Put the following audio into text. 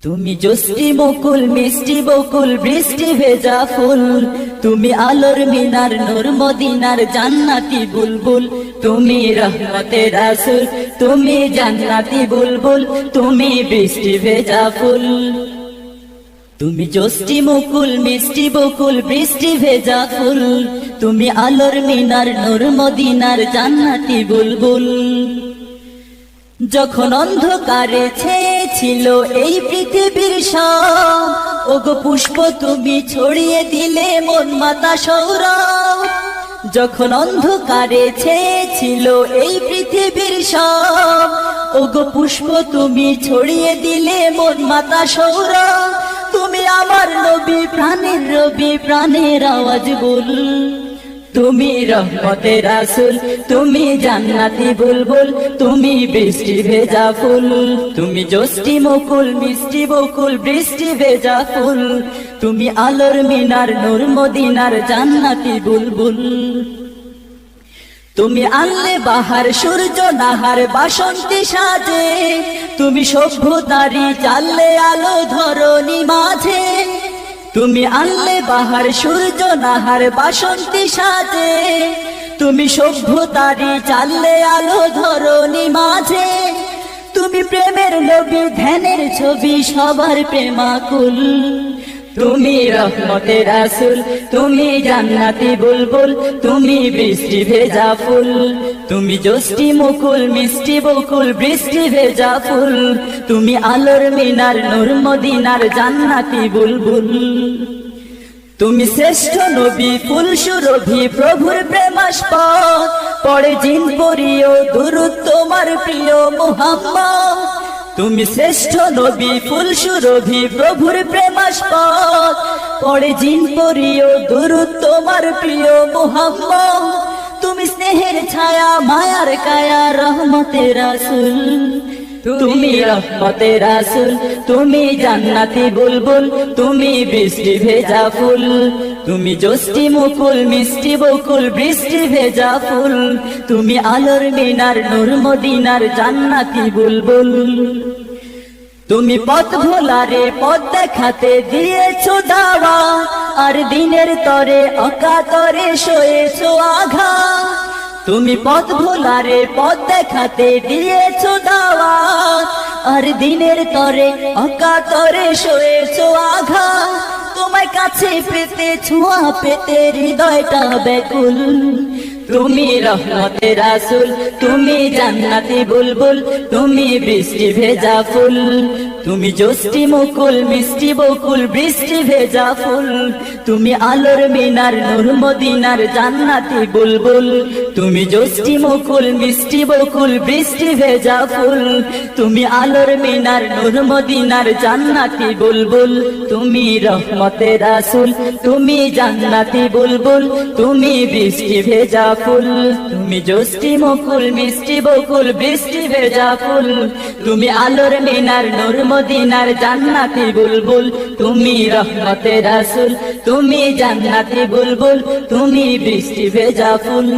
তুমি জোস্তি বকুল মিষ্টি বকুল বৃষ্টি ভেজা ফুল, তুমি আলোর মিনার নূর মদিনার জান্নাতি বুলবুল, তুমি রহমতের রাসূল, তুমি জান্নাতি বুলবুল, তুমি বৃষ্টি ভেজা ফুল। তুমি জোস্তি মুকুল মিষ্টি বকুল বৃষ্টি ভেজা ফুল, তুমি আলোর মিনার নূর মদিনার জান্নাতি বুলবুল। যখন অন্ধকারে ছেয়েছিল এই পৃথিবীর সব, ওগো পুষ্প তুমি ছড়িয়ে দিলে মন মাতা সৌরভ। যখন অন্ধকারে ছেয়েছিল এই পৃথিবীর সব, ওগো পুষ্প তুমি ছড়িয়ে দিলে মন মাতা সৌরভ। তুমি আমার নবী প্রাণের রবি প্রাণের আওয়াজ বল, তুমি রহমতের রাসূল, তুমি জান্নাতি বুলবুল, তুমি বৃষ্টি ভেজা ফুল। তুমি জোস্তি মুকুল মিষ্টি বকুল বৃষ্টি ভেজা ফুল, তুমি আলোর মিনার নূর মদিনার জান্নাতি বুলবুল। তুমি আনলে বাহার সূর্য নাহার বাসন্তী সাজে, তুমি সভ্যতারি চাললে আলো ধরণী মাঝে। তুমি আনলে বাহার সূর্য নাহার বাসন্তী সাজে, তুমি সভ্যতারি চাললে আলো ধরণী মাঝে। তুমি প্রেমের নবী ধ্যানের ছবি সবার প্রেমাকুল, তুমি রহমতের রাসূল, তুমি জান্নাতি বুলবুল, তুমি বৃষ্টি ভেজা ফুল। তুমি জোস্তি মুকুল মিষ্টি বকুল বৃষ্টি ভেজা ফুল, তুমি আলোর মিনার নূর মদিনার জান্নাতি বুলবুল। তুমি শ্রেষ্ঠ নবী ফুল সুরভি প্রভুর প্রেমাস্পদ, পড়ে জিন পড়িও দুরূদ তোমার প্রিয় মুহাম্মদ। তুমি শ্রেষ্ঠ নবী ফুল সুরভি প্রভুর প্রেমাস্পদ, পড়ে জিন পড়িও দুরূদ তোমার প্রিয় মুহাম্মদ। তুমি স্নেহের ছায়া মায়ার কায়া রহমতের রাসূল, তুমি রহমতের রাসূল, তুমি জান্নাতি বুলবুল, তুমি বৃষ্টি ভেজা ফুল। তুমি জোস্তি মুকুল মিষ্টি বকুল বৃষ্টি ভেজা ফুল, তুমি আলোর মিনার নূর মদিনার জান্নাতি বুলবুল। তুমি পথ ভোলারে পথ দেখাতে দিয়েছো দাওয়া, আর দিনের তরে অকাতরে সয়েছো আঘাত। তুমি পথ ভোলারে পথ দেখাতে দিয়েছো দাওয়া, আর দিনের তরে অকাতরে সয়েছো আঘাত। তোমায় কাছে পেতে ছোঁয়া পেতে হৃদয়টা ব্যাকুল, তুমি রহমতের রাসূল, তুমি জান্নাতি বুলবুল, তুমি বৃষ্টি ভেজা ফুল। তুমি জোস্তি মুকুল মিষ্টি বকুল বৃষ্টি ভেজা ফুল, তুমি আলোর মিনার নূর মদিনার জান্নাতি বুলবুল। তুমি জোস্তি মুকুল মিষ্টি বকুল বৃষ্টি ভেজা ফুল, তুমি আলোর মিনার নূর মদিনার জান্নাতি বুলবুল। তুমি রহমতের রাসূল, তুমি জান্নাতি বুলবুল, তুমি বৃষ্টি ভেজা ফুল। তুমি জোস্তি মুকুল মিষ্টি বকুল বৃষ্টি ভেজা ফুল, তুমি আলোর মিনার নূর মদিনার জান্নাতি বুলবুল। তুমি রহমতের রাসূল, তুমি জান্নাতি বুলবুল, তুমি বৃষ্টি ভেজা ফুল।